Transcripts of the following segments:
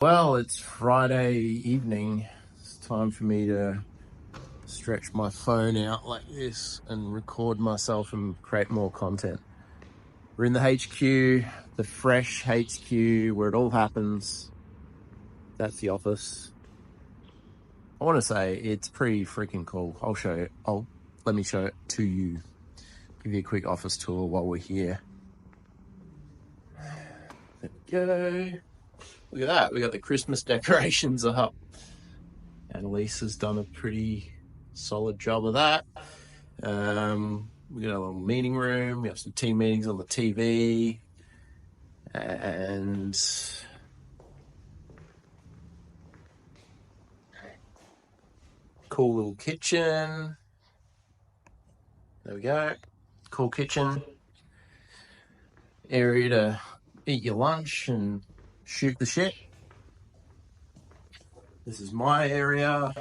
Well, it's Friday evening. It's time for me to stretch my phone out like this and record myself and create more content. We're in the HQ, the fresh HQ where it all happens. That's the office. I want to say it's pretty freaking cool. I'll show you. Let me show it to you. Give you a quick office tour while we're here. There we go. Look at that. We got the Christmas decorations up. Annalise has done a pretty solid job of that. We got a little meeting room. We have some team meetings on the TV. And cool little kitchen. There we go. Cool kitchen. Area to eat your lunch and shoot the shit. This is my area.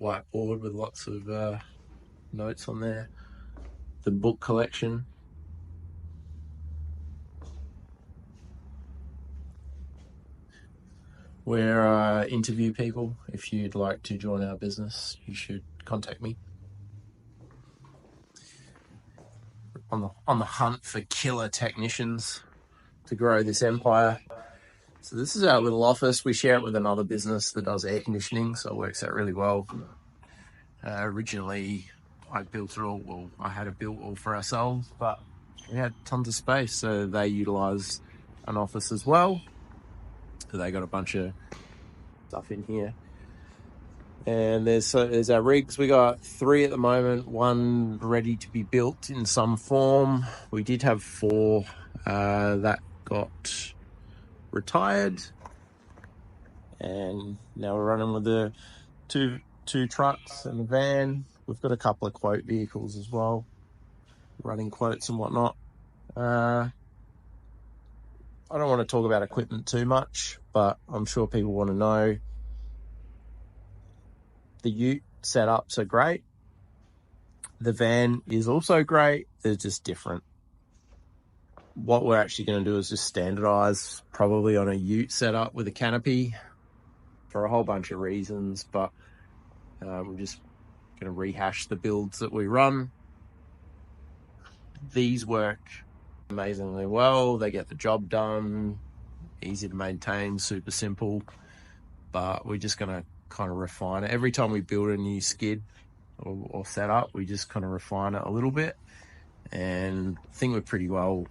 Whiteboard with lots of notes on there. The book collection. Where I interview people. If you'd like to join our business, you should contact me. On the hunt for killer technicians to grow this empire. So this is our little office. We share it with another business that does air conditioning, so it works out really well. Originally, I built it all. Well, I had it built all for ourselves, but we had tons of space, so they utilise an office as well. So they got a bunch of stuff in here. And there's our rigs. We got 3 at the moment, 1 ready to be built in some form. We did have 4 that got retired, and now we're running with the two trucks and a van. We've got a couple of quote vehicles as well, running quotes and whatnot. I don't want to talk about equipment too much, but I'm sure people want to know. The ute setups are great. The van is also great. They're just different. What we're actually going to do is just standardize probably on a ute setup with a canopy for a whole bunch of reasons, but we're just going to rehash the builds that we run. These work amazingly well. They get the job done, easy to maintain, super simple, but we're just going to kind of refine it. Every time we build a new skid or setup, we just kind of refine it a little bit, and I think we're pretty well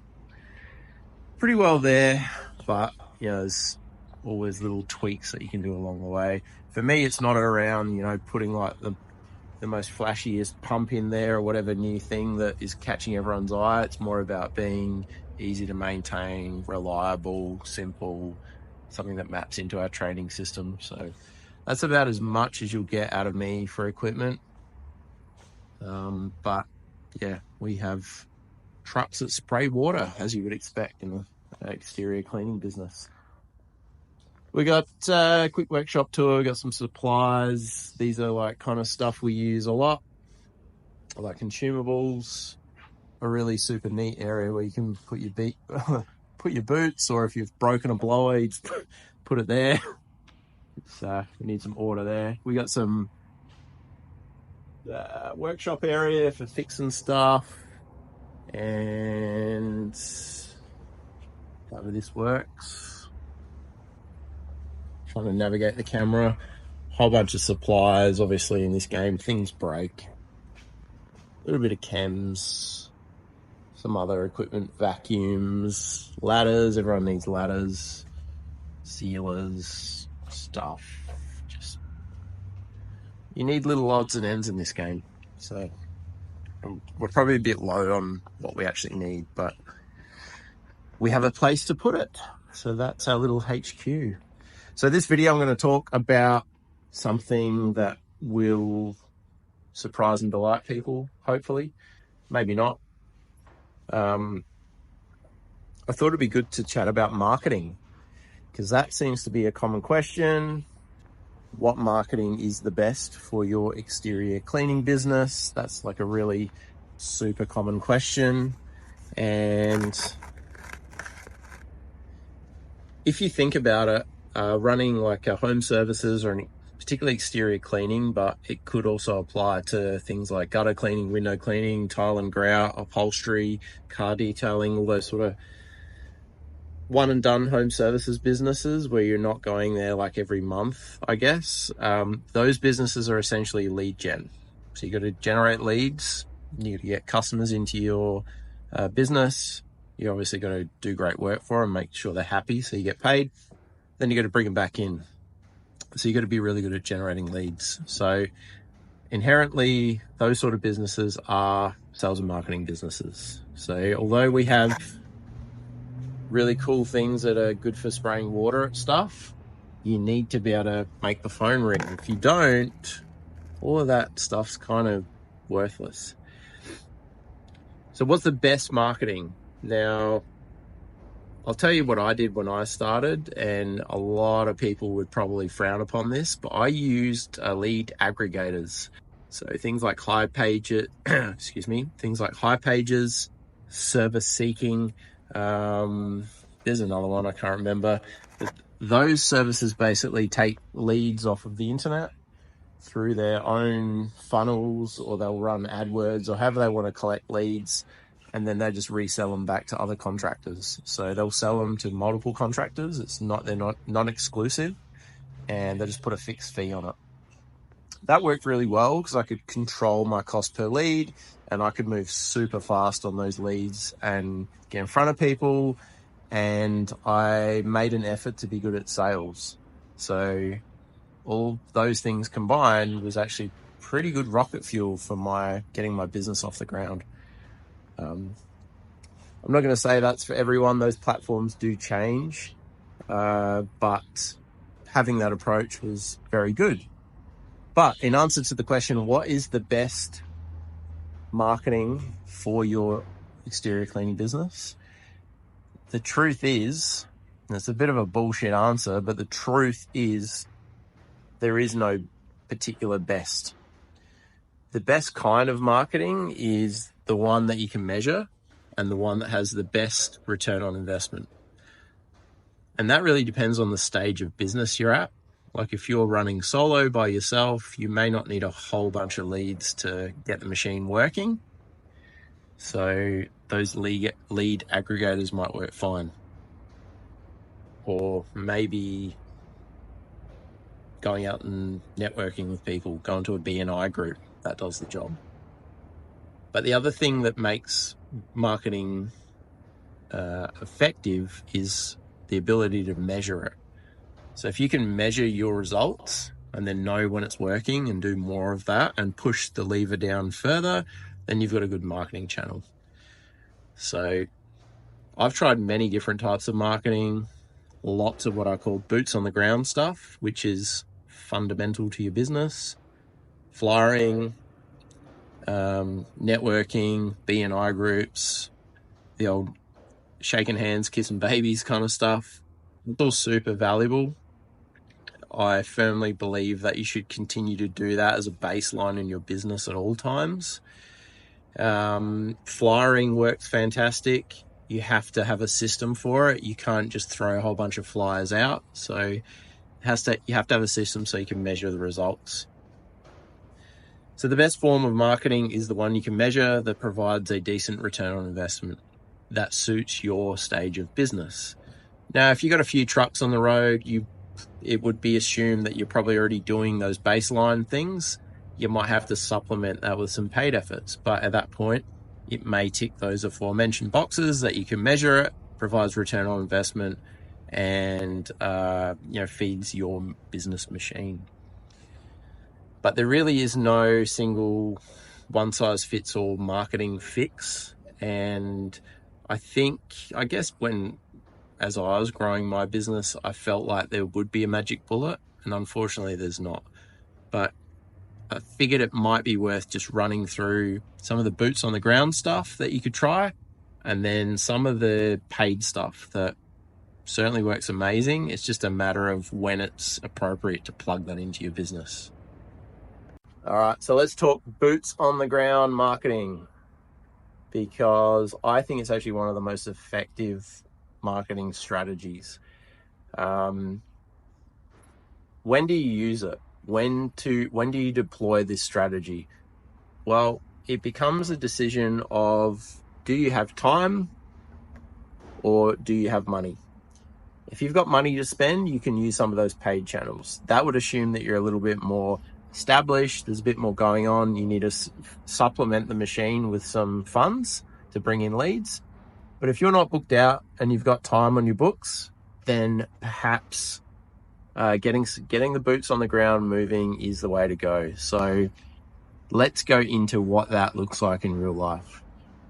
there, but there's always little tweaks that you can do along the way. For me, it's not around putting like the most flashiest pump in there or whatever new thing that is catching everyone's eye. It's more about being easy to maintain, reliable, simple, something that maps into our training system. So that's about as much as you'll get out of me for equipment. But yeah, we have trucks that spray water, as you would expect in the exterior cleaning business. We got a quick workshop tour. We got some supplies. These are like kind of stuff we use a lot, like consumables. A really super neat area where you can put your boots, or if you've broken a blower, you just put it there. We need some order there. We got some workshop area for fixing stuff, and however this works. Trying to navigate the camera. Whole bunch of supplies. Obviously in this game things break. A little bit of chems, some other equipment, vacuums, ladders. Everyone needs ladders, sealers, stuff. Just you need little odds and ends in this game. So we're probably a bit low on what we actually need, but we have a place to put it. So that's our little HQ. So this video, I'm going to talk about something that will surprise and delight people, hopefully. Maybe not. I thought it'd be good to chat about marketing, because that seems to be a common question. What marketing is the best for your exterior cleaning business? That's like a really super common question. And if you think about it, running like a home services or an particularly exterior cleaning, but it could also apply to things like gutter cleaning, window cleaning, tile and grout, upholstery, car detailing, all those sort of one and done home services businesses where you're not going there like every month, I guess. Those businesses are essentially lead gen. So you got to generate leads, you got to get customers into your business. You obviously got to do great work for them, make sure they're happy so you get paid. Then you got to bring them back in. So you got to be really good at generating leads. So inherently, those sort of businesses are sales and marketing businesses. So although we have really cool things that are good for spraying water at stuff, you need to be able to make the phone ring. If you don't, all of that stuff's kind of worthless. So what's the best marketing? Now, I'll tell you what I did when I started, and a lot of people would probably frown upon this, but I used lead aggregators. So things like high pages, things like high pages, service seeking. There's another one I can't remember. But those services basically take leads off of the internet through their own funnels, or they'll run AdWords or however they want to collect leads, and then they just resell them back to other contractors. So they'll sell them to multiple contractors. They're not exclusive, and they just put a fixed fee on it. That worked really well because I could control my cost per lead, and I could move super fast on those leads and get in front of people. And I made an effort to be good at sales. So all those things combined was actually pretty good rocket fuel for getting my business off the ground. I'm not going to say that's for everyone. Those platforms do change, but having that approach was very good. But in answer to the question, what is the best marketing for your exterior cleaning business? The truth is, and it's a bit of a bullshit answer, but the truth is there is no particular best. The best kind of marketing is the one that you can measure and the one that has the best return on investment. And that really depends on the stage of business you're at. Like if you're running solo by yourself, you may not need a whole bunch of leads to get the machine working. So those lead aggregators might work fine. Or maybe going out and networking with people, going to a BNI group, that does the job. But the other thing that makes marketing effective is the ability to measure it. So if you can measure your results and then know when it's working and do more of that and push the lever down further, then you've got a good marketing channel. So I've tried many different types of marketing, lots of what I call boots on the ground stuff, which is fundamental to your business, flyering, networking, BNI groups, the old shaking hands, kissing babies kind of stuff. It's all super valuable. I firmly believe that you should continue to do that as a baseline in your business at all times. Flyering works fantastic. You have to have a system for it. You can't just throw a whole bunch of flyers out. So you have to have a system so you can measure the results. So the best form of marketing is the one you can measure that provides a decent return on investment that suits your stage of business. Now, if you've got a few trucks on the road, it would be assumed that you're probably already doing those baseline things. You might have to supplement that with some paid efforts, but at that point, it may tick those aforementioned boxes that you can measure it, provides return on investment, and feeds your business machine. But there really is no single one-size-fits-all marketing fix. And I guess as I was growing my business, I felt like there would be a magic bullet, and unfortunately there's not. But I figured it might be worth just running through some of the boots on the ground stuff that you could try, and then some of the paid stuff that certainly works amazing. It's just a matter of when it's appropriate to plug that into your business. All right, so let's talk boots on the ground marketing, because I think it's actually one of the most effective marketing strategies. When do you use it? When do you deploy this strategy? Well, it becomes a decision of, do you have time or do you have money? If you've got money to spend, you can use some of those paid channels. That would assume that you're a little bit more established, there's a bit more going on, you need to supplement the machine with some funds to bring in leads. But if you're not booked out and you've got time on your books, then perhaps getting the boots on the ground moving is the way to go. So let's go into what that looks like in real life.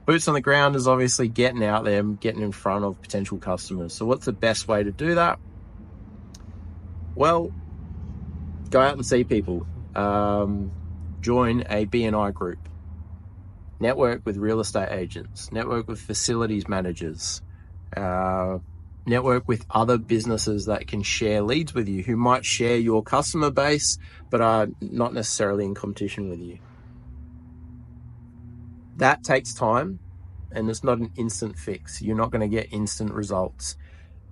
Boots on the ground is obviously getting out there, getting in front of potential customers. So what's the best way to do that? Well, go out and see people. Join a BNI group. Network with real estate agents. Network with facilities managers. Network with other businesses that can share leads with you, who might share your customer base, but are not necessarily in competition with you. That takes time, and it's not an instant fix. You're not going to get instant results.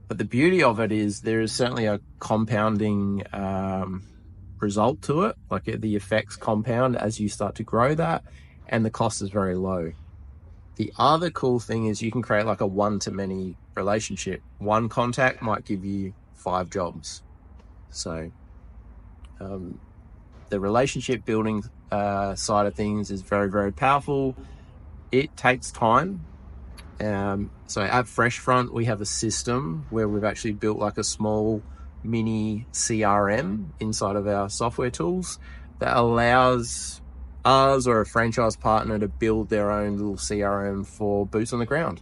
But the beauty of it is there is certainly a compounding result to it. Like the effects compound as you start to grow that, and the cost is very low. The other cool thing is you can create like a one-to-many relationship. One contact might give you 5 jobs. So the relationship building side of things is very, very powerful. It takes time. So at Freshfront, we have a system where we've actually built like a small mini CRM inside of our software tools that allows us or a franchise partner to build their own little CRM for boots on the ground.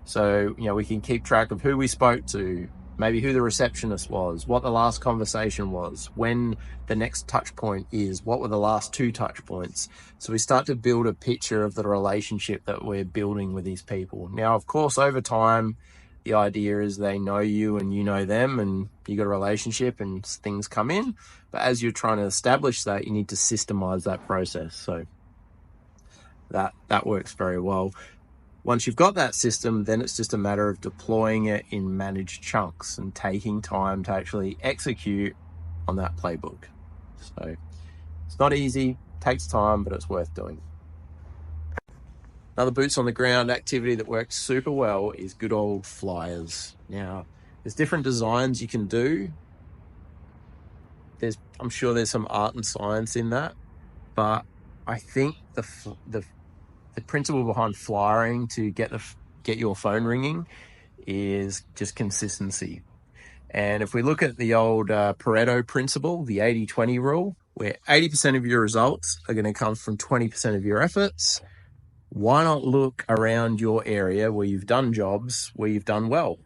So, we can keep track of who we spoke to, maybe who the receptionist was, what the last conversation was, when the next touch point is, what were the last 2 touch points. So we start to build a picture of the relationship that we're building with these people. Now, of course, over time, the idea is they know you and you know them and you got a relationship and things come in. But as you're trying to establish that, you need to systemize that process. So that works very well. Once you've got that system, then it's just a matter of deploying it in managed chunks and taking time to actually execute on that playbook. So it's not easy, takes time, but it's worth doing. Another boots on the ground activity that works super well is good old flyers. Now, there's different designs you can do. I'm sure there's some art and science in that, but I think the principle behind flyering to get your phone ringing is just consistency. And if we look at the old Pareto principle, the 80-20 rule, where 80% of your results are going to come from 20% of your efforts, why not look around your area where you've done jobs, where you've done well,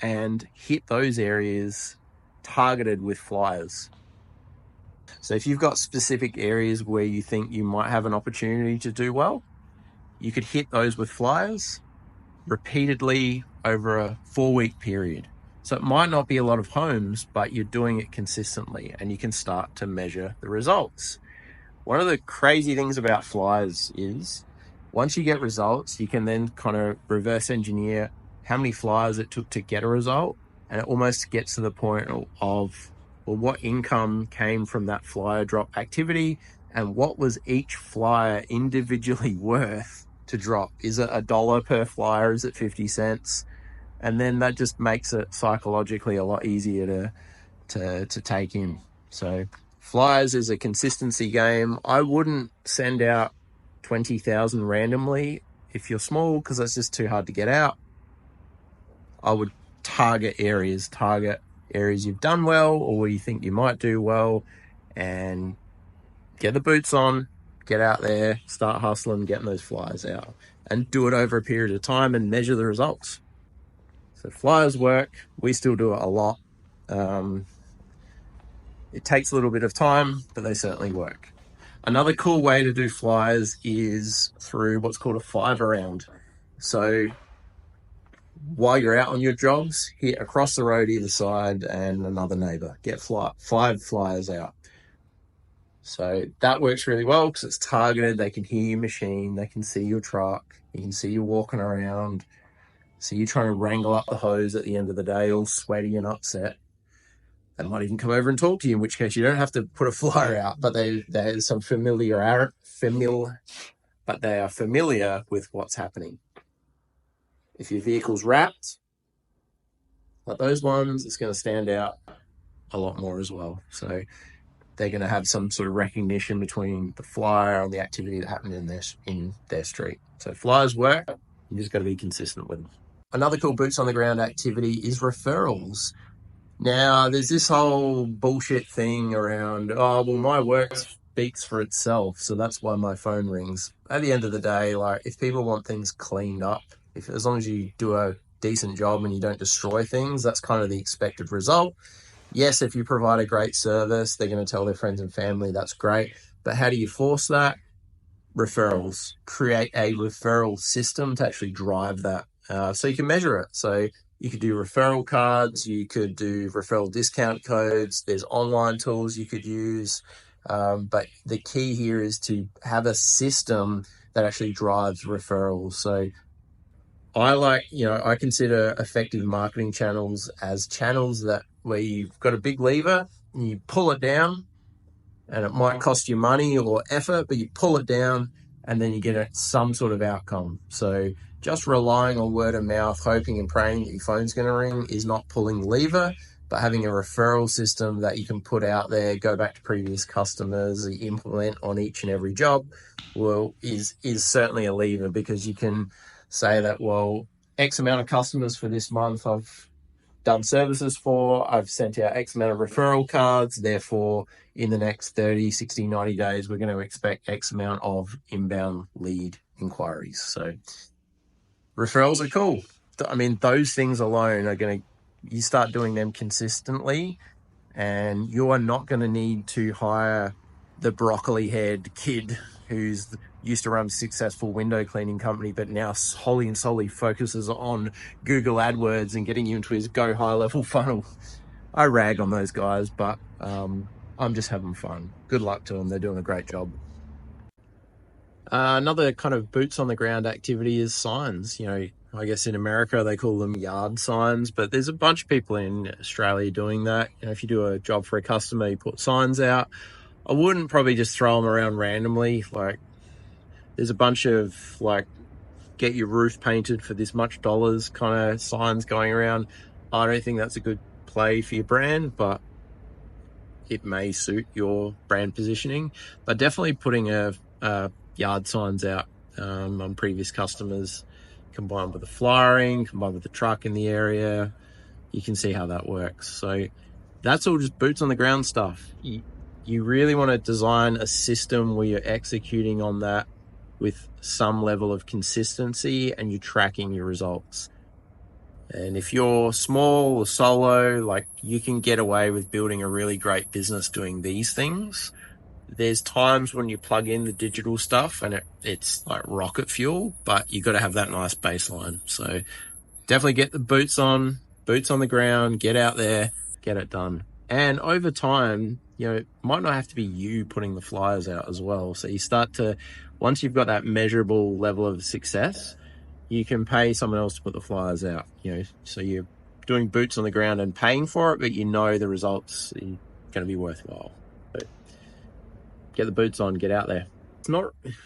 and hit those areas targeted with flyers. So if you've got specific areas where you think you might have an opportunity to do well, you could hit those with flyers repeatedly over a 4-week period. So it might not be a lot of homes, but you're doing it consistently and you can start to measure the results. One of the crazy things about flyers is once you get results, you can then kind of reverse engineer how many flyers it took to get a result. And it almost gets to the point of, well, what income came from that flyer drop activity and what was each flyer individually worth to drop? Is it $1 per flyer? Is it 50 cents? And then that just makes it psychologically a lot easier to take in. So flyers is a consistency game. I wouldn't send out 20,000 randomly if you're small, because that's just too hard to get out. I would target areas you've done well or where you think you might do well, and get the boots on, get out there, start hustling, getting those flyers out, and do it over a period of time and measure the results. So flyers work. We still do it a lot. It takes a little bit of time, but they certainly work. Another cool way to do flyers is through what's called a 5 around. So while you're out on your jobs, hit across the road either side and another neighbor. Get 5 flyers out. So that works really well because it's targeted. They can hear your machine. They can see your truck. You can see you walking around. So you're trying to wrangle up the hose at the end of the day, all sweaty and upset. They might even come over and talk to you, in which case you don't have to put a flyer out, but there's some but they are familiar with what's happening. If your vehicle's wrapped, like those ones, it's going to stand out a lot more as well. So they're going to have some sort of recognition between the flyer and the activity that happened in their street. So flyers work. You just got to be consistent with them. Another cool boots on the ground activity is referrals. Now, there's this whole bullshit thing around, oh, well, my work speaks for itself, so that's why my phone rings. At the end of the day, like, if people want things cleaned up, as long as you do a decent job and you don't destroy things, that's kind of the expected result. Yes, if you provide a great service, they're going to tell their friends and family, that's great. But how do you force that? Referrals. Create a referral system to actually drive that. So you can measure it. So you could do referral cards, you could do referral discount codes, there's online tools you could use. But the key here is to have a system that actually drives referrals. So I consider effective marketing channels as channels where you've got a big lever and you pull it down, and it might cost you money or effort, but you pull it down and then you get some sort of outcome. So just relying on word of mouth, hoping and praying that your phone's going to ring is not pulling the lever, but having a referral system that you can put out there, go back to previous customers, implement on each and every job, is certainly a lever, because you can say that, well, X amount of customers for this month I've done services for, I've sent out X amount of referral cards, therefore in the next 30, 60, 90 days, we're going to expect X amount of inbound lead inquiries. So referrals are cool. I mean, those things alone are you start doing them consistently, and you are not going to need to hire the broccoli haired kid who's used to run a successful window cleaning company, but now wholly and solely focuses on Google AdWords and getting you into his Go high level funnel. I rag on those guys, but I'm just having fun. Good luck to them. They're doing a great job. Another kind of boots on the ground activity is signs. I guess in America they call them yard signs, but there's a bunch of people in Australia doing that. If you do a job for a customer, you put signs out. I wouldn't probably just throw them around randomly. Like, there's a bunch of get your roof painted for this much dollars kind of signs going around. I don't think that's a good play for your brand, but it may suit your brand positioning. But definitely putting yard signs out on previous customers, combined with the flyering, combined with the truck in the area, you can see how that works. So that's all just boots on the ground stuff. You really want to design a system where you're executing on that with some level of consistency and you're tracking your results. And if you're small or solo, you can get away with building a really great business doing these things. There's times when you plug in the digital stuff and it's like rocket fuel, but you got to have that nice baseline. So definitely get the boots on the ground, get out there, get it done. And over time, it might not have to be you putting the flyers out as well. So you start to, once you've got that measurable level of success, you can pay someone else to put the flyers out. So you're doing boots on the ground and paying for it, but the results are going to be worthwhile. So get the boots on, get out there.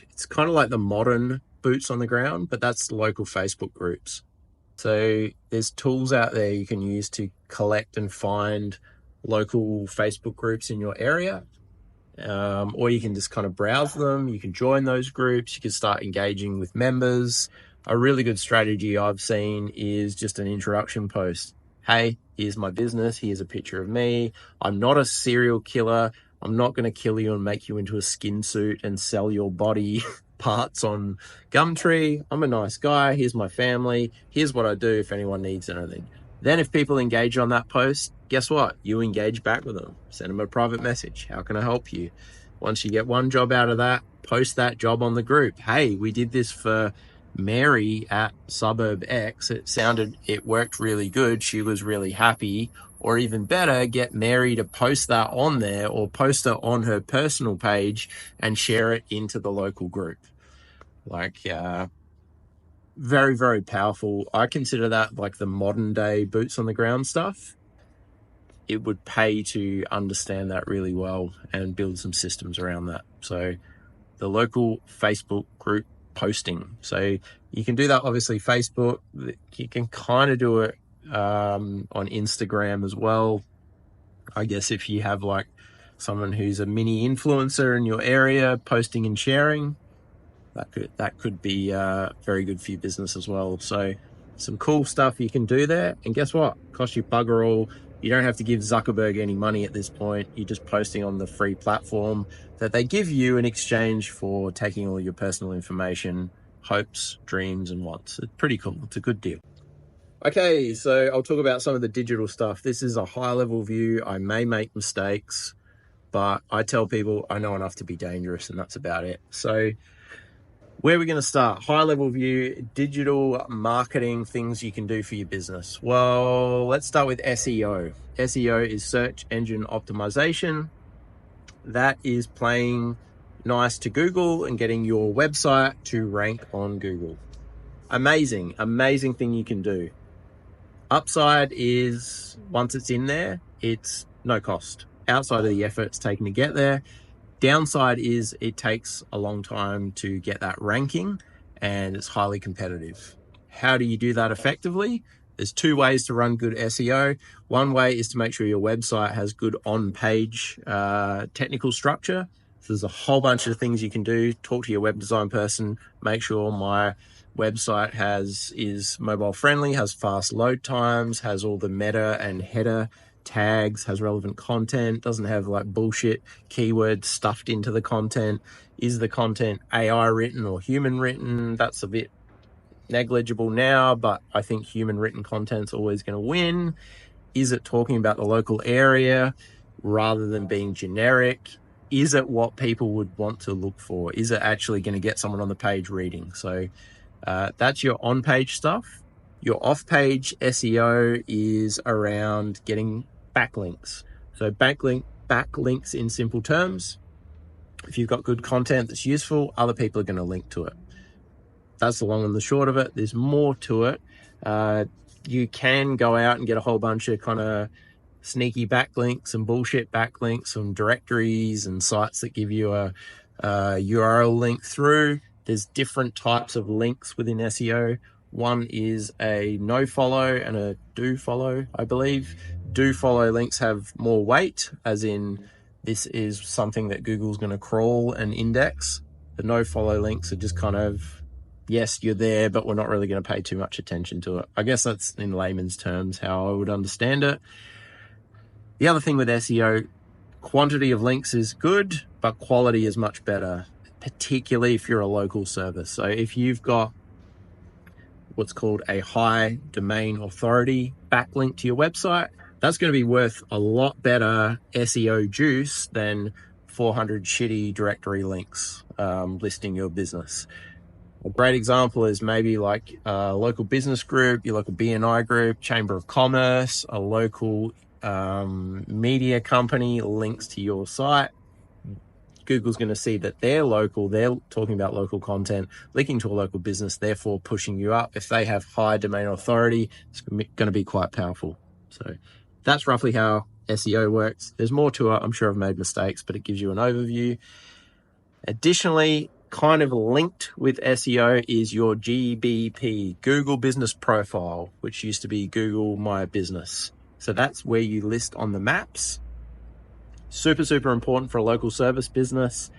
It's kind of like the modern boots on the ground, but that's local Facebook groups. So there's tools out there you can use to collect and find local Facebook groups in your area. Or you can just kind of browse them. You can join those groups. You can start engaging with members. A really good strategy I've seen is just an introduction post. Hey, here's my business. Here's a picture of me. I'm not a serial killer. I'm not going to kill you and make you into a skin suit and sell your body parts on Gumtree. I'm a nice guy. Here's my family. Here's what I do if anyone needs anything. Then if people engage on that post, guess what? You engage back with them. Send them a private message. How can I help you? Once you get one job out of that, post that job on the group. Hey, we did this for Mary at Suburb X. It worked really good. She was really happy. Or even better, get Mary to post that on there or post it on her personal page and share it into the local group. very, very powerful. I consider that like the modern day boots on the ground stuff. It would pay to understand that really well and build some systems around that. So the local Facebook group posting. So you can do that, obviously, Facebook. You can kind of do it on Instagram as well. I guess if you have like someone who's a mini influencer in your area posting and sharing, that could be very good for your business as well. So some cool stuff you can do there. And guess what? Cost you bugger all. You don't have to give Zuckerberg any money at this point. You're just posting on the free platform that they give you in exchange for taking all your personal information, hopes, dreams, and wants. It's pretty cool. It's a good deal. Okay, so I'll talk about some of the digital stuff. This is a high-level view. I may make mistakes, but I tell people I know enough to be dangerous, and that's about it. So where are we going to start? High-level view, digital marketing, things you can do for your business. Well, let's start with SEO. SEO is search engine optimization. That is playing nice to Google and getting your website to rank on Google. Amazing thing you can do. Upside is once it's in there, it's no cost outside of the effort it's taken to get there. Downside is it takes a long time to get that ranking and it's highly competitive. How do you do that effectively? There's two ways to run good SEO. One way is to make sure your website has good on-page technical structure. So there's a whole bunch of things you can do. Talk to your web design person, make sure my website is mobile friendly, has fast load times, has all the meta and header tags, has relevant content, doesn't have like bullshit keywords stuffed into the content. Is the content AI written or human written? That's a bit negligible now, but I think human written content's always going to win. Is it talking about the local area rather than being generic? Is it what people would want to look for? Is it actually going to get someone on the page reading? So that's your on-page stuff. Your off-page SEO is around getting backlinks. So backlinks in simple terms. If you've got good content that's useful, other people are going to link to it. That's the long and the short of it. There's more to it. You can go out and get a whole bunch of kind of sneaky backlinks and bullshit backlinks from directories and sites that give you a URL link through. There's different types of links within SEO. One is a no follow and a do follow, I believe. Do follow links have more weight, as in this is something that Google's going to crawl and index. The no follow links are just kind of, yes, you're there, but we're not really going to pay too much attention to it. I guess that's in layman's terms how I would understand it. The other thing with SEO, quantity of links is good, but quality is much better, particularly if you're a local service. So if you've got what's called a high domain authority backlink to your website, that's going to be worth a lot better SEO juice than 400 shitty directory links listing your business. A great example is maybe like a local business group, your local BNI group, Chamber of Commerce, a local media company links to your site. Google's going to see that they're local, they're talking about local content, linking to a local business, therefore pushing you up. If they have high domain authority, it's going to be quite powerful. So that's roughly how SEO works. There's more to it. I'm sure I've made mistakes, but it gives you an overview. Additionally, kind of linked with SEO is your GBP, Google Business Profile, which used to be Google My Business. So that's where you list on the maps. Super, super important for a local service business.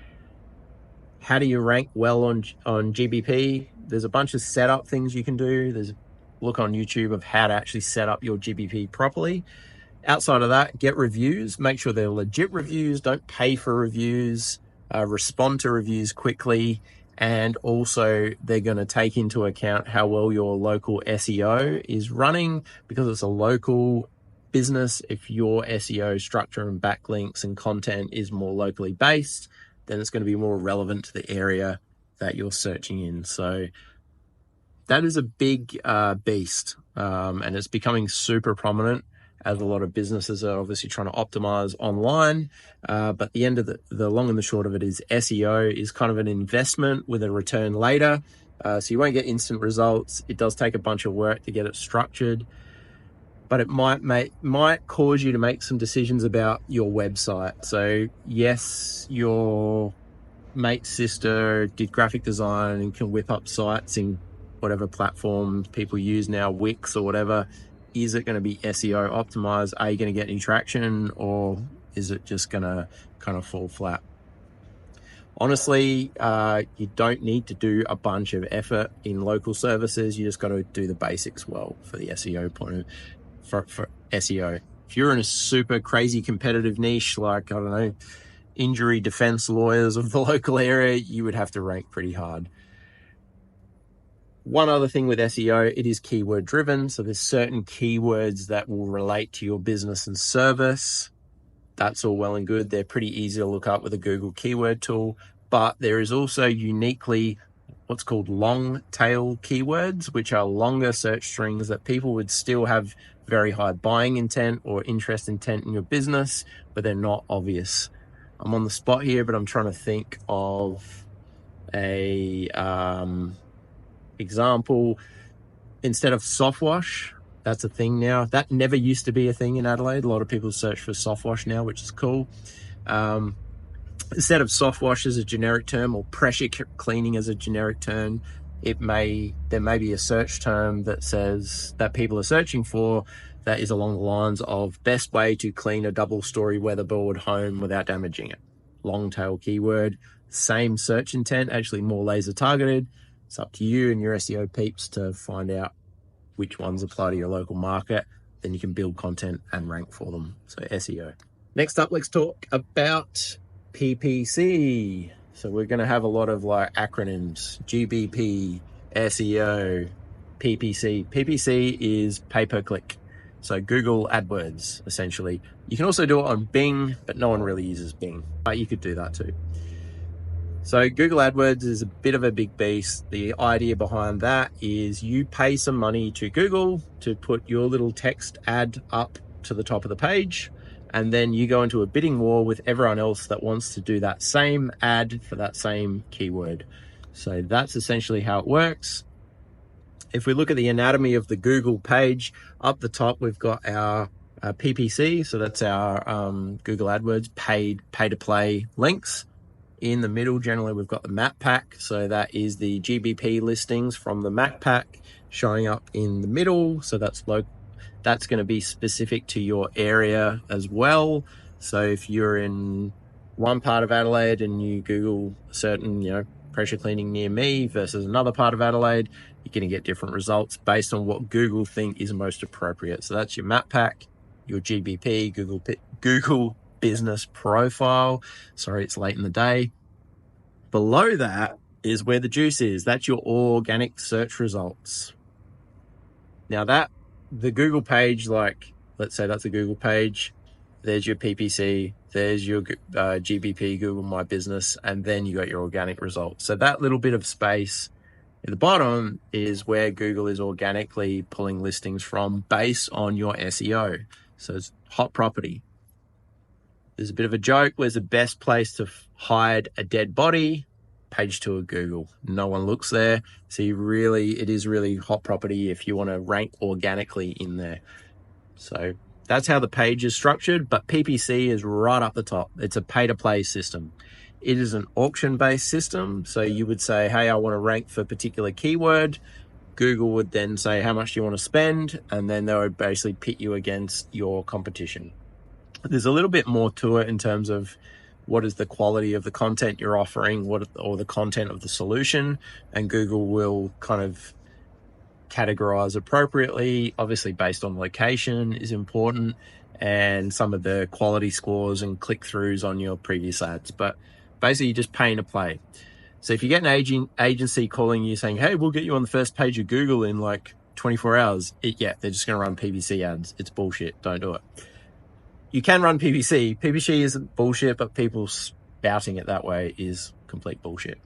How do you rank well on GBP? There's a bunch of setup things you can do. There's a look on YouTube of how to actually set up your GBP properly. Outside of that, get reviews. Make sure they're legit reviews. Don't pay for reviews. Respond to reviews quickly. And also, they're going to take into account how well your local SEO is running, because it's a local business. If your SEO structure and backlinks and content is more locally based, then it's going to be more relevant to the area that you're searching in. So that is a big beast, and it's becoming super prominent as a lot of businesses are obviously trying to optimize online. But the end of the long and the short of it is SEO is kind of an investment with a return later. So you won't get instant results. It does take a bunch of work to get it structured, but it might cause you to make some decisions about your website. So yes, your mate's sister did graphic design and can whip up sites in whatever platforms people use now, Wix or whatever. Is it going to be SEO optimized? Are you going to get any traction, or is it just going to kind of fall flat? Honestly, you don't need to do a bunch of effort in local services. You just got to do the basics well for the SEO point of for SEO. If you're in a super crazy competitive niche, like, I don't know, injury defense lawyers of the local area, you would have to rank pretty hard. One other thing with SEO, it is keyword driven. So there's certain keywords that will relate to your business and service. That's all well and good. They're pretty easy to look up with a Google keyword tool, but there is also uniquely what's called long tail keywords, which are longer search strings that people would still have very high buying intent or interest intent in your business, but they're not obvious. I'm on the spot here, but I'm trying to think of a example. Instead of soft wash, that's a thing now. That never used to be a thing in Adelaide. A lot of people search for soft wash now, which is cool. Instead of soft wash as a generic term, or pressure cleaning as a generic term, there may be a search term that says that people are searching for that is along the lines of best way to clean a double-story weatherboard home without damaging it. Long tail keyword, same search intent, actually more laser targeted. It's up to you and your SEO peeps to find out which ones apply to your local market. Then you can build content and rank for them. So SEO. Next up, let's talk about PPC. So we're going to have a lot of like acronyms: GBP, SEO, PPC. PPC is pay per click. So Google AdWords, essentially. You can also do it on Bing, but no one really uses Bing, but you could do that too. So Google AdWords is a bit of a big beast. The idea behind that is you pay some money to Google to put your little text ad up to the top of the page, and then you go into a bidding war with everyone else that wants to do that same ad for that same keyword. So that's essentially how it works. If we look at the anatomy of the Google page, up the top we've got our PPC, so that's our Google AdWords pay-to-play links. In the middle, generally, we've got the map pack. So that is the GBP listings from the map pack showing up in the middle. So that's going to be specific to your area as well. So if you're in one part of Adelaide and you Google a certain, pressure cleaning near me versus another part of Adelaide, you're going to get different results based on what Google think is most appropriate. So that's your map pack, your GBP, Google business profile. Sorry, it's late in the day. Below that is where the juice is. That's your organic search results. Now the Google page, like, let's say that's a Google page. There's your PPC, there's your GBP, Google My Business, and then you got your organic results. So that little bit of space at the bottom is where Google is organically pulling listings from based on your SEO. So it's hot property. There's a bit of a joke. Where's the best place to hide a dead body? Page 2 of Google. No one looks there. So it is really hot property if you want to rank organically in there. So that's how the page is structured, but PPC is right up the top. It's a pay-to-play system. It is an auction-based system. So you would say, hey, I want to rank for a particular keyword. Google would then say, how much do you want to spend? And then they would basically pit you against your competition. There's a little bit more to it in terms of what is the quality of the content you're offering, or the content of the solution, and Google will kind of categorize appropriately. Obviously, based on location is important, and some of the quality scores and click-throughs on your previous ads. But basically, you're just paying to play. So if you get an agency calling you saying, hey, we'll get you on the first page of Google in like 24 hours, they're just going to run PPC ads. It's bullshit. Don't do it. You can run PPC. PPC isn't bullshit, but people spouting it that way is complete bullshit.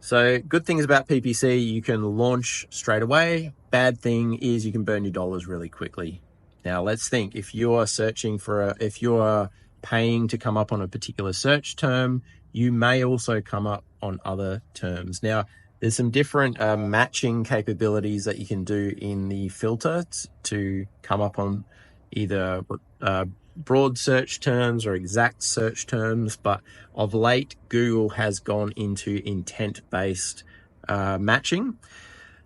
So good things about PPC, you can launch straight away. Bad thing is you can burn your dollars really quickly. Now let's think, if you're paying to come up on a particular search term, you may also come up on other terms. Now, There's some different matching capabilities that you can do in the filter to come up on either broad search terms or exact search terms. But of late, Google has gone into intent-based matching.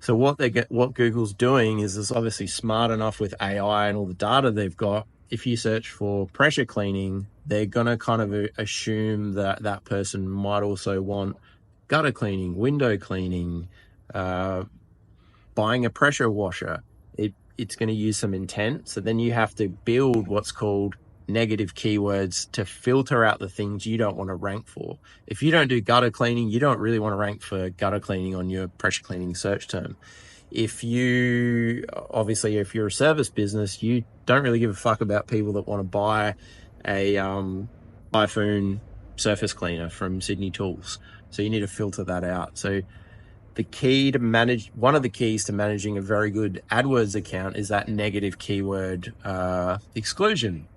So what Google's doing is it's obviously smart enough with AI and all the data they've got. If you search for pressure cleaning, they're going to kind of assume that that person might also want gutter cleaning, window cleaning, buying a pressure washer. It's going to use some intent. So then you have to build what's called negative keywords to filter out the things you don't want to rank for. If you don't do gutter cleaning, you don't really want to rank for gutter cleaning on your pressure cleaning search term. If you're a service business, you don't really give a fuck about people that want to buy a iPhone surface cleaner from Sydney Tools. So you need to filter that out. So one of the keys to managing a very good AdWords account is that negative keyword exclusion.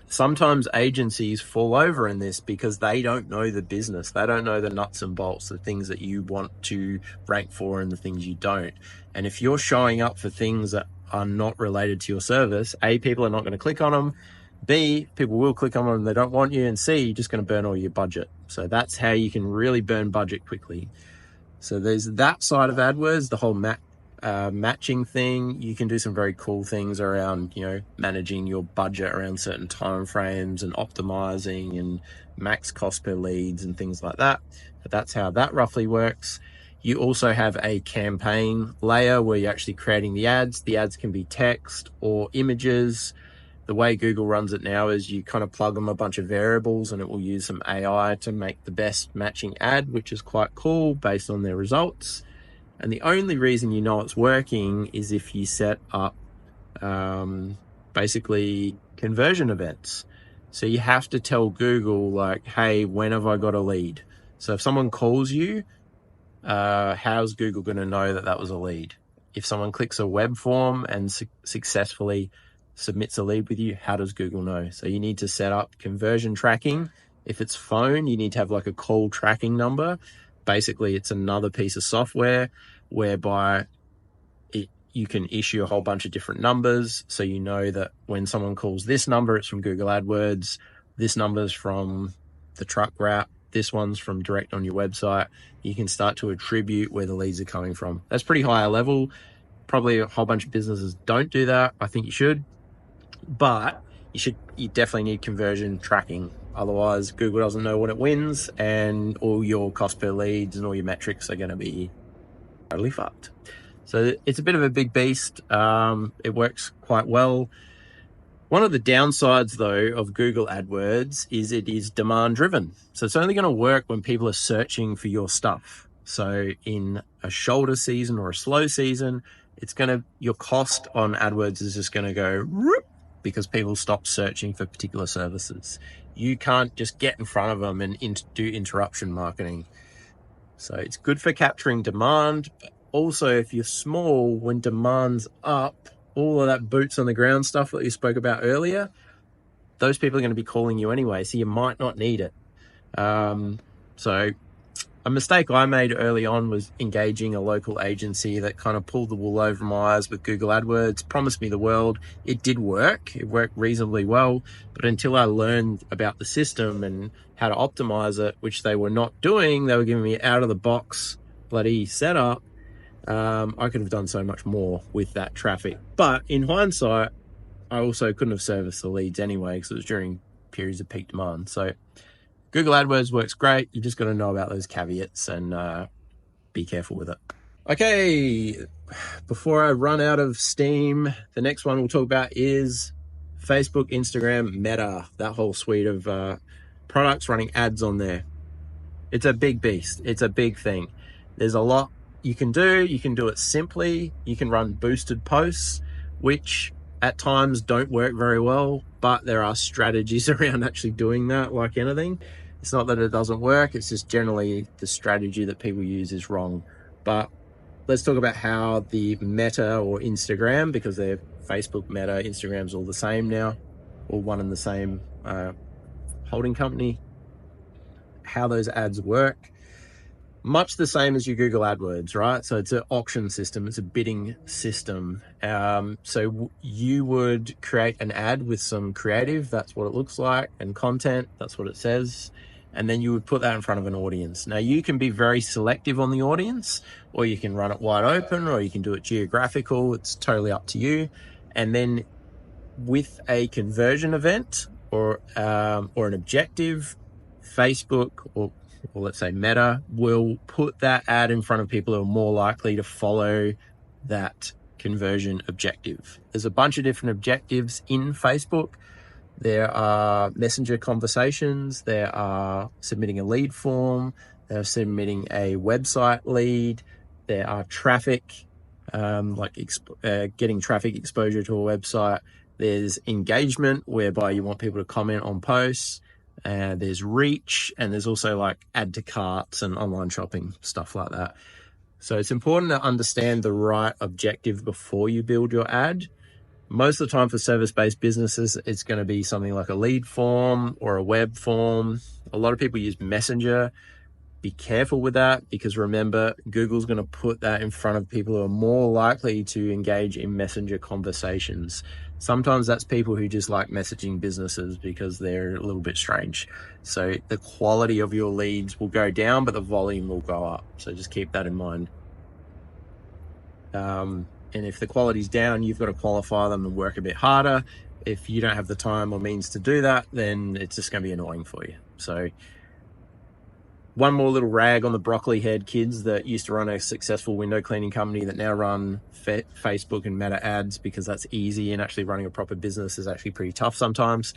Sometimes agencies fall over in this because they don't know the business. They don't know the nuts and bolts, the things that you want to rank for and the things you don't. And if you're showing up for things that are not related to your service, A, people are not going to click on them. B, people will click on them and they don't want you. And C, you're just going to burn all your budget. So that's how you can really burn budget quickly. So there's that side of AdWords, the whole matching thing. You can do some very cool things around, managing your budget around certain time frames and optimizing and max cost per leads and things like that. But that's how that roughly works. You also have a campaign layer where you're actually creating the ads. The ads can be text or images. The way Google runs it now is you kind of plug them a bunch of variables and it will use some AI to make the best matching ad, which is quite cool based on their results. And the only reason you know it's working is if you set up basically conversion events. So you have to tell Google like, hey, when have I got a lead? So if someone calls you, how's Google going to know that that was a lead? If someone clicks a web form and successfully submits a lead with you, how does Google know? So you need to set up conversion tracking. If it's phone, you need to have like a call tracking number. Basically, it's another piece of software whereby you can issue a whole bunch of different numbers. So you know that when someone calls this number, it's from Google AdWords. This number's from the truck route. This one's from direct on your website. You can start to attribute where the leads are coming from. That's pretty high level. Probably a whole bunch of businesses don't do that. I think you should. But you definitely need conversion tracking. Otherwise, Google doesn't know when it wins and all your cost per leads and all your metrics are going to be totally fucked. So it's a bit of a big beast. It works quite well. One of the downsides, though, of Google AdWords is it is demand driven. So it's only going to work when people are searching for your stuff. So in a shoulder season or a slow season, your cost on AdWords is just going to go whoop, because people stop searching for particular services. You can't just get in front of them and do interruption marketing. So it's good for capturing demand, but also if you're small, when demand's up, all of that boots on the ground stuff that you spoke about earlier, those people are going to be calling you anyway, so you might not need it. So a mistake I made early on was engaging a local agency that kind of pulled the wool over my eyes with Google AdWords, promised me the world. It did work. It worked reasonably well. But until I learned about the system and how to optimize it, which they were not doing, they were giving me out of the box bloody setup. I could have done so much more with that traffic. But in hindsight, I also couldn't have serviced the leads anyway because it was during periods of peak demand. So Google AdWords works great. You just got to know about those caveats and be careful with it. Okay, before I run out of steam, the next one we'll talk about is Facebook, Instagram, Meta, that whole suite of products running ads on there. It's a big beast. It's a big thing. There's a lot you can do. You can do it simply. You can run boosted posts, which at times don't work very well, but there are strategies around actually doing that, like anything. It's not that it doesn't work, it's just generally the strategy that people use is wrong. But let's talk about how the Meta or Instagram, because they're Facebook, Meta, Instagram's all the same now, all one and the same holding company, how those ads work. Much the same as your Google AdWords, right? So it's an auction system, it's a bidding system. So you would create an ad with some creative, that's what it looks like, and content, that's what it says. And then you would put that in front of an audience. Now you can be very selective on the audience, or you can run it wide open, or you can do it geographical. It's totally up to you. And then with a conversion event or an objective, Facebook or let's say Meta will put that ad in front of people who are more likely to follow that conversion objective. There's a bunch of different objectives in Facebook. There are messenger conversations, there are submitting a lead form, there are submitting a website lead, there are traffic, getting traffic exposure to a website. There's engagement, whereby you want people to comment on posts. There's reach, and there's also like add to carts and online shopping, stuff like that. So it's important to understand the right objective before you build your ad. Most of the time for service-based businesses, it's going to be something like a lead form or a web form. A lot of people use Messenger. Be careful with that, because remember, Google's going to put that in front of people who are more likely to engage in Messenger conversations. Sometimes that's people who just like messaging businesses because they're a little bit strange. So the quality of your leads will go down, but the volume will go up. So just keep that in mind. And if the quality's down, you've got to qualify them and work a bit harder. If you don't have the time or means to do that, then it's just going to be annoying for you. So one more little rag on the broccoli head kids that used to run a successful window cleaning company that now run Facebook and Meta ads because that's easy, and actually running a proper business is actually pretty tough sometimes.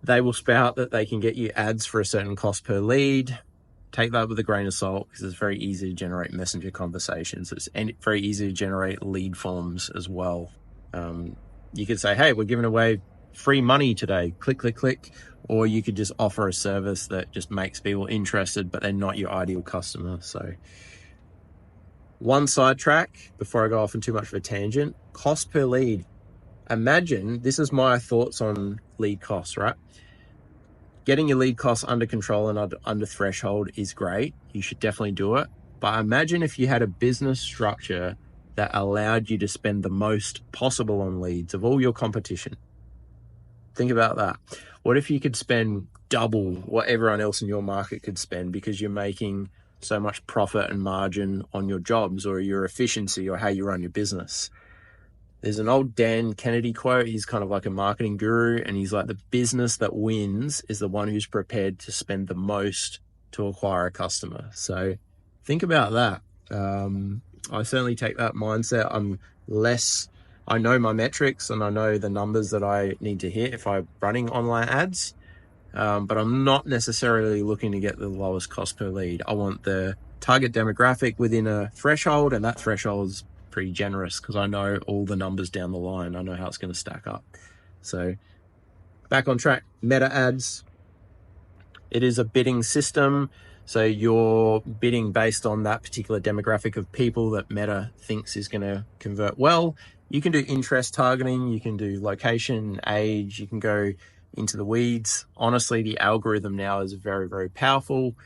They will spout that they can get you ads for a certain cost per lead. Take that with a grain of salt, because it's very easy to generate messenger conversations. It's very easy to generate lead forms as well. You could say, hey, we're giving away free money today, click, click, click. Or you could just offer a service that just makes people interested, but they're not your ideal customer. So one sidetrack before I go off on too much of a tangent, cost per lead. Imagine, this is my thoughts on lead costs, right? Getting your lead costs under control and under threshold is great. You should definitely do it. But imagine if you had a business structure that allowed you to spend the most possible on leads of all your competition. Think about that. What if you could spend double what everyone else in your market could spend, because you're making so much profit and margin on your jobs or your efficiency or how you run your business? There's an old Dan Kennedy quote. He's kind of like a marketing guru, and he's like, the business that wins is the one who's prepared to spend the most to acquire a customer. So think about that. I certainly take that mindset. I know my metrics and I know the numbers that I need to hit if I'm running online ads, but I'm not necessarily looking to get the lowest cost per lead. I want the target demographic within a threshold, and that threshold is pretty generous because I know all the numbers down the line. I know how it's going to stack up. So back on track, Meta ads. It is a bidding system. So you're bidding based on that particular demographic of people that Meta thinks is going to convert well. You can do interest targeting, you can do location, age, you can go into the weeds. Honestly, the algorithm now is very, very powerful.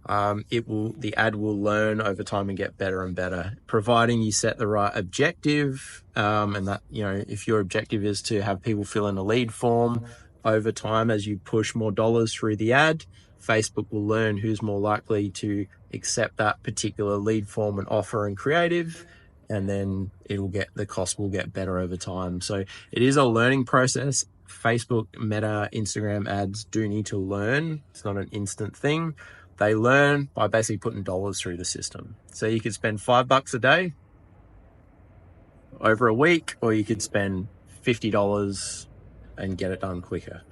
The ad will learn over time and get better and better, providing you set the right objective. And that, if your objective is to have people fill in a lead form over time, as you push more dollars through the ad, Facebook will learn who's more likely to accept that particular lead form and offer and creative. And then the cost will get better over time. So it is a learning process. Facebook, Meta, Instagram ads do need to learn. It's not an instant thing. They learn by basically putting dollars through the system. So you could spend $5 a day over a week, or you could spend $50 and get it done quicker.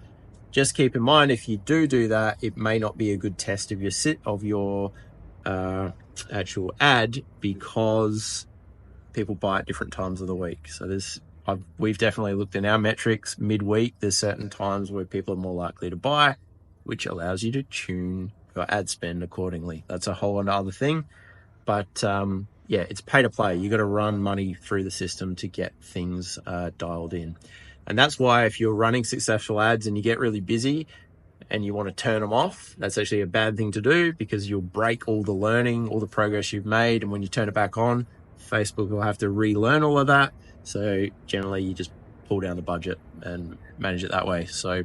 Just keep in mind, if you do that, it may not be a good test of your actual ad, because people buy at different times of the week. So we've definitely looked in our metrics midweek. There's certain times where people are more likely to buy, which allows you to tune your ad spend accordingly. That's a whole other thing. But it's pay to play. You got to run money through the system to get things dialed in. And that's why if you're running successful ads and you get really busy, and you want to turn them off, that's actually a bad thing to do, because you'll break all the learning, all the progress you've made. And when you turn it back on, Facebook will have to relearn all of that. So generally you just pull down the budget and manage it that way. So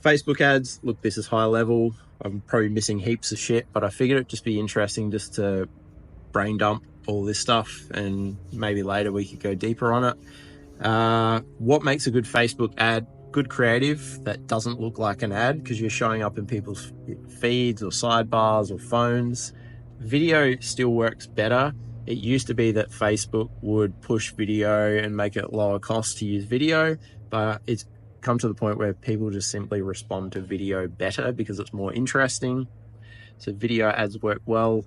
Facebook ads, look, this is high level. I'm probably missing heaps of shit, but I figured it'd just be interesting just to brain dump all this stuff, and maybe later we could go deeper on it. What makes a good Facebook ad? Good creative that doesn't look like an ad, because you're showing up in people's feeds or sidebars or phones. Video still works better. It used to be that Facebook would push video and make it lower cost to use video, but it's come to the point where people just simply respond to video better because it's more interesting. So video ads work well.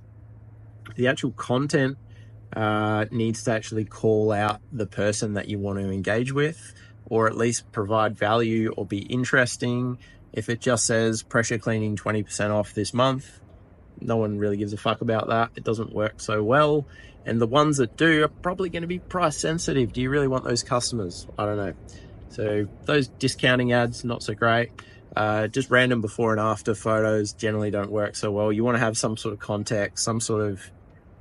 The actual content needs to actually call out the person that you want to engage with, or at least provide value or be interesting. If it just says pressure cleaning 20% off this month, no one really gives a fuck about that. It doesn't work so well. And the ones that do are probably going to be price sensitive. Do you really want those customers? I don't know. So those discounting ads, not so great. Just random before and after photos generally don't work so well. You want to have some sort of context, some sort of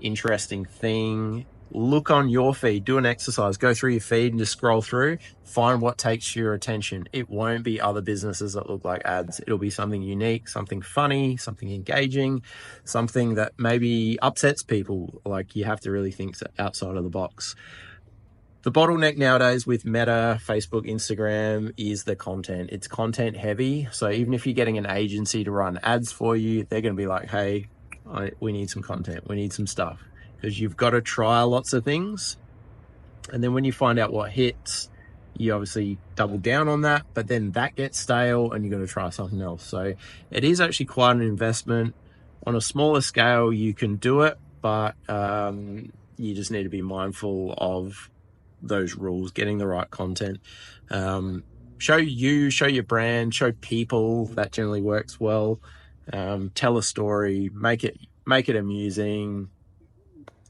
interesting thing. Look on your feed, do an exercise, go through your feed and just scroll through, find what takes your attention. It won't be other businesses that look like ads. It'll be something unique, something funny, something engaging, something that maybe upsets people. Like, you have to really think outside of the box. The bottleneck nowadays with Meta, Facebook, Instagram is the content. It's content heavy. So even if you're getting an agency to run ads for you, they're going to be like, hey, we need some content. We need some stuff. Because you've got to try lots of things. And then when you find out what hits, you obviously double down on that. But then that gets stale and you're going to try something else. So it is actually quite an investment. On a smaller scale, you can do it. But you just need to be mindful of those rules, getting the right content. Show your brand, show people. That generally works well. Tell a story, make it amusing,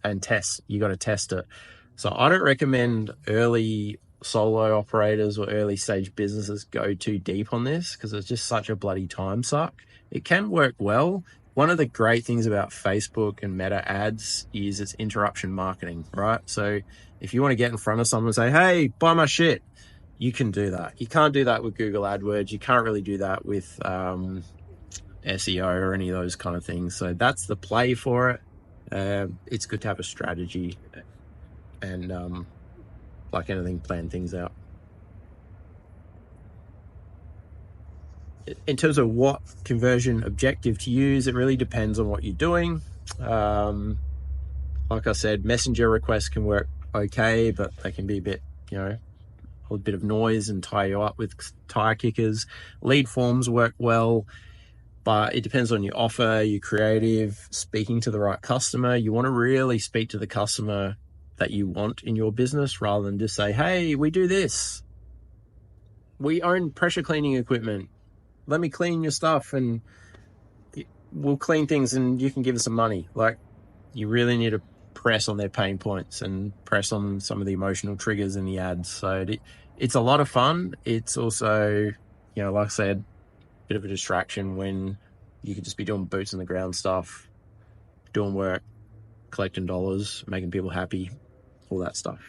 and test. You got to test it. So I don't recommend early solo operators or early stage businesses go too deep on this, because it's just such a bloody time suck. It can work well. One of the great things about Facebook and Meta ads is it's interruption marketing, right? So if you want to get in front of someone and say, hey, buy my shit, you can do that. You can't do that with Google AdWords. You can't really do that with SEO or any of those kind of things. So that's the play for it. It's good to have a strategy and like anything, plan things out. In terms of what conversion objective to use, it really depends on what you're doing. Like I said, messenger requests can work okay, but they can be a bit, a bit of noise and tie you up with tire kickers. Lead forms work well, but it depends on your offer, your creative, speaking to the right customer. You want to really speak to the customer that you want in your business, rather than just say, hey, we do this. We own pressure cleaning equipment. Let me clean your stuff and we'll clean things and you can give us some money. Like, you really need to press on their pain points and press on some of the emotional triggers in the ads. So it's a lot of fun. It's also, like I said, a bit of a distraction when you could just be doing boots on the ground stuff, doing work, collecting dollars, making people happy, all that stuff.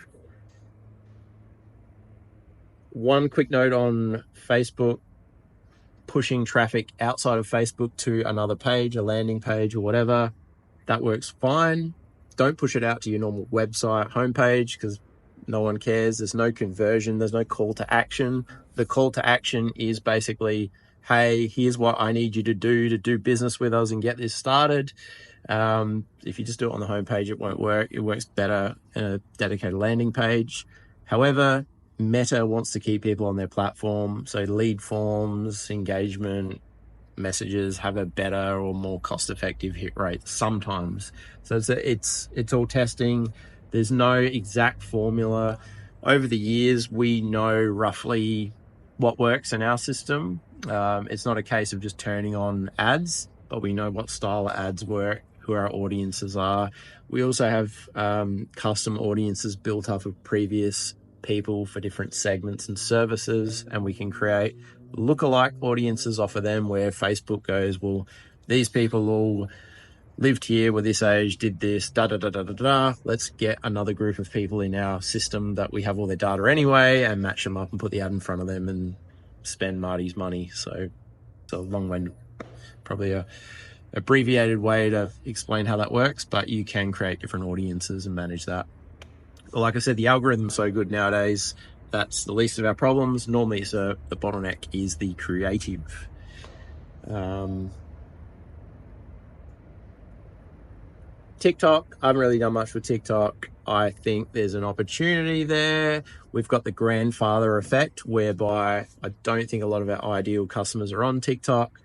One quick note on Facebook: pushing traffic outside of Facebook to another page, a landing page or whatever, that works fine. Don't push it out to your normal website homepage, because no one cares. There's no conversion. There's no call to action. The call to action is basically, hey, here's what I need you to do business with us and get this started. If you just do it on the homepage, it won't work. It works better in a dedicated landing page. However, Meta wants to keep people on their platform, so lead forms, engagement, messages have a better or more cost-effective hit rate sometimes. So it's all testing. There's no exact formula. Over the years, we know roughly what works in our system. It's not a case of just turning on ads, but we know what style of ads work, who our audiences are. We also have custom audiences built up of previous people for different segments and services, and we can create lookalike audiences off of them, where Facebook goes, well, these people all lived here, were this age, did this, let's get another group of people in our system that we have all their data anyway and match them up and put the ad in front of them and spend Marty's money. So it's a long way, probably a abbreviated way to explain how that works, but you can create different audiences and manage that. But like I said, the algorithm's so good nowadays, that's the least of our problems. Normally the bottleneck is the creative. TikTok, I haven't really done much with TikTok. I think there's an opportunity there. We've got the grandfather effect, whereby I don't think a lot of our ideal customers are on TikTok.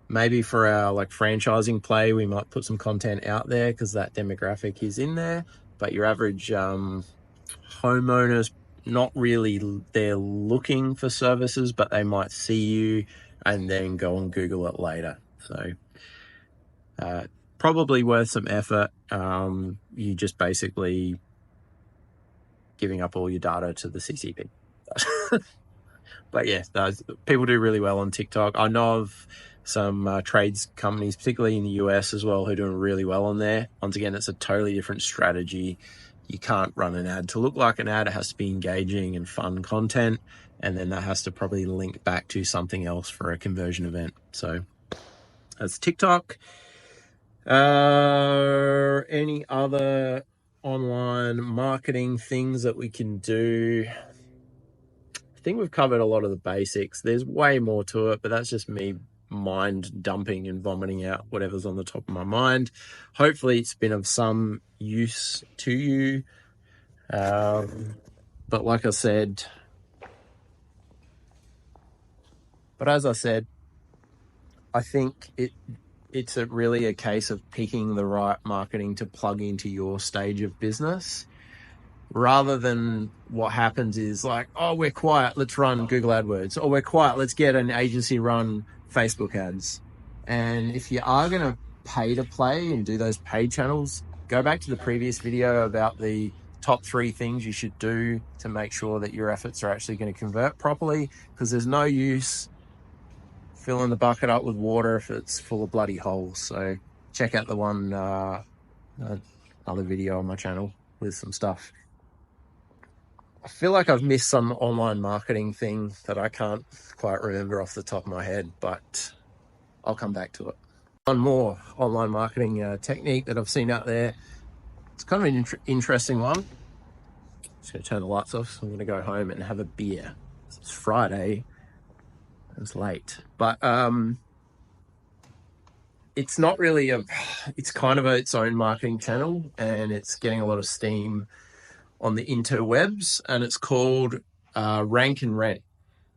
Maybe for our like franchising play, we might put some content out there because that demographic is in there. But your average homeowners, not really, they're looking for services, but they might see you and then go and Google it later. So probably worth some effort. You just basically giving up all your data to the CCP. But yeah, people do really well on TikTok. I know of some trades companies, particularly in the US as well, who are doing really well on there. Once again, it's a totally different strategy. You can't run an ad to look like an ad. It has to be engaging and fun content. And then that has to probably link back to something else for a conversion event. So that's TikTok. Any other online marketing things that we can do? I think we've covered a lot of the basics. There's way more to it, but that's just me mind dumping and vomiting out whatever's on the top of my mind. Hopefully it's been of some use to you. But like I said, as I said, I think it's really a case of picking the right marketing to plug into your stage of business, rather than what happens is like, oh, we're quiet, let's run Google AdWords. Or we're quiet, let's get an agency run Facebook ads. And if you are going to pay to play and do those paid channels, go back to the previous video about the top 3 things you should do to make sure that your efforts are actually going to convert properly, because there's no use filling the bucket up with water if it's full of bloody holes. So check out the one other video on my channel with some stuff. I feel like I've missed some online marketing thing that I can't quite remember off the top of my head, but I'll come back to it. One more online marketing technique that I've seen out there. It's kind of an interesting one. Just going to turn the lights off. So I'm going to go home and have a beer. It's Friday. It's late, but it's not really it's kind of its own marketing channel, and it's getting a lot of steam on the interwebs, and it's called rank and rent.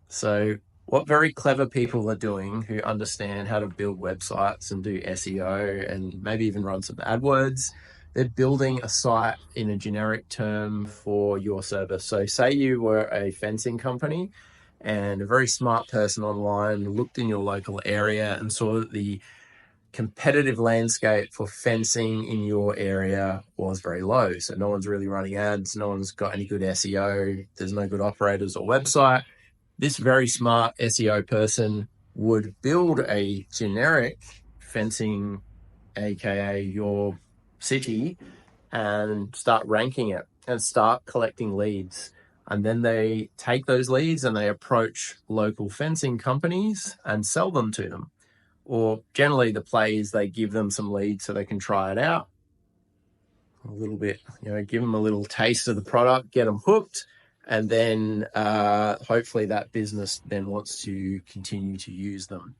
So what very clever people are doing who understand how to build websites and do SEO and maybe even run some AdWords, they're building a site in a generic term for your service. So say you were a fencing company, and a very smart person online looked in your local area and saw that the competitive landscape for fencing in your area was very low. So no one's really running ads, no one's got any good SEO, there's no good operators or website. This very smart SEO person would build a generic fencing, aka your city, and start ranking it and start collecting leads. And then they take those leads and they approach local fencing companies and sell them to them. Or generally the play is they give them some leads so they can try it out a little bit, give them a little taste of the product, get them hooked, and then hopefully that business then wants to continue to use them.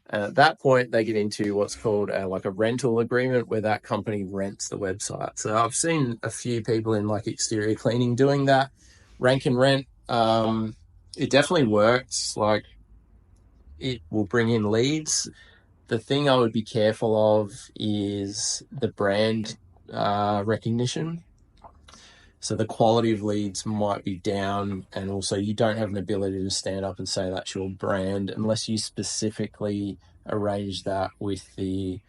And at that point, they get into what's called like a rental agreement, where that company rents the website. So I've seen a few people in like exterior cleaning doing that, rank and rent. It definitely works. Like, it will bring in leads. The thing I would be careful of is the brand recognition. So the quality of leads might be down, and also you don't have an ability to stand up and say that's your brand unless you specifically arrange that with the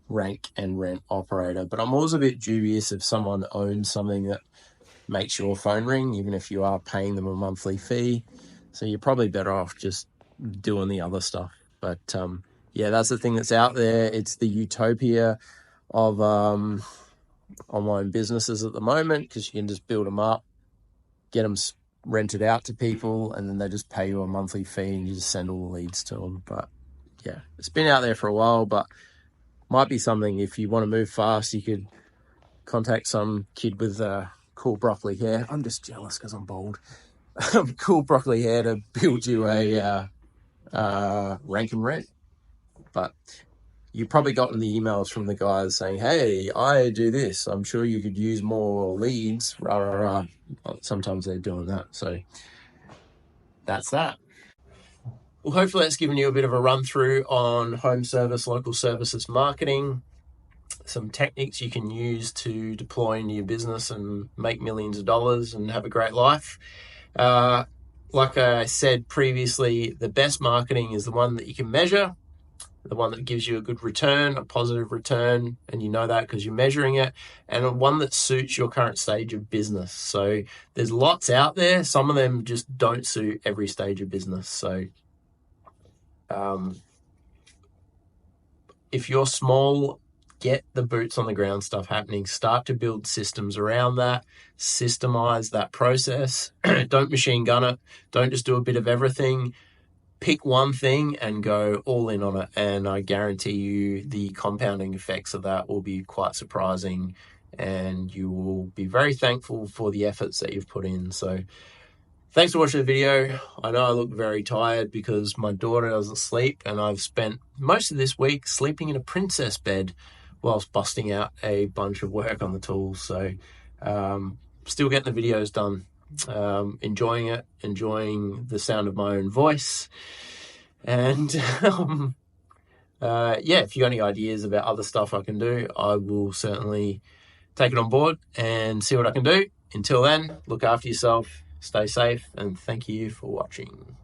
rank and rent operator. But I'm always a bit dubious if someone owns something that makes your phone ring, even if you are paying them a monthly fee. So you're probably better off just doing the other stuff. But yeah, that's the thing that's out there. It's the utopia of online businesses at the moment, because you can just build them up, get them rented out to people, and then they just pay you a monthly fee and you just send all the leads to them. But yeah, it's been out there for a while, but might be something, if you want to move fast, you could contact some kid with cool broccoli hair. I'm just jealous because I'm bald. Cool broccoli hair to build you a rank and rent. But you've probably gotten the emails from the guys saying, hey, I do this, I'm sure you could use more leads, rah, rah, rah. Well, sometimes they're doing that. So that's that. Well, hopefully that's given you a bit of a run through on home service, local services marketing, some techniques you can use to deploy into your business and make millions of dollars and have a great life. Like I said previously, the best marketing is the one that you can measure, the one that gives you a good return, a positive return, and you know that because you're measuring it, and one that suits your current stage of business. So there's lots out there. Some of them just don't suit every stage of business. So if you're small, get the boots on the ground stuff happening. Start to build systems around that. Systemize that process. Don't machine gun it. Don't just do a bit of everything. Pick one thing and go all in on it. And I guarantee you the compounding effects of that will be quite surprising. And you will be very thankful for the efforts that you've put in. So thanks for watching the video. I know I look very tired because my daughter doesn't sleep, and I've spent most of this week sleeping in a princess bed whilst busting out a bunch of work on the tools. So still getting the videos done, enjoying it, enjoying the sound of my own voice. And yeah, if you got any ideas about other stuff I can do, I will certainly take it on board and see what I can do. Until then, look after yourself, stay safe, and thank you for watching.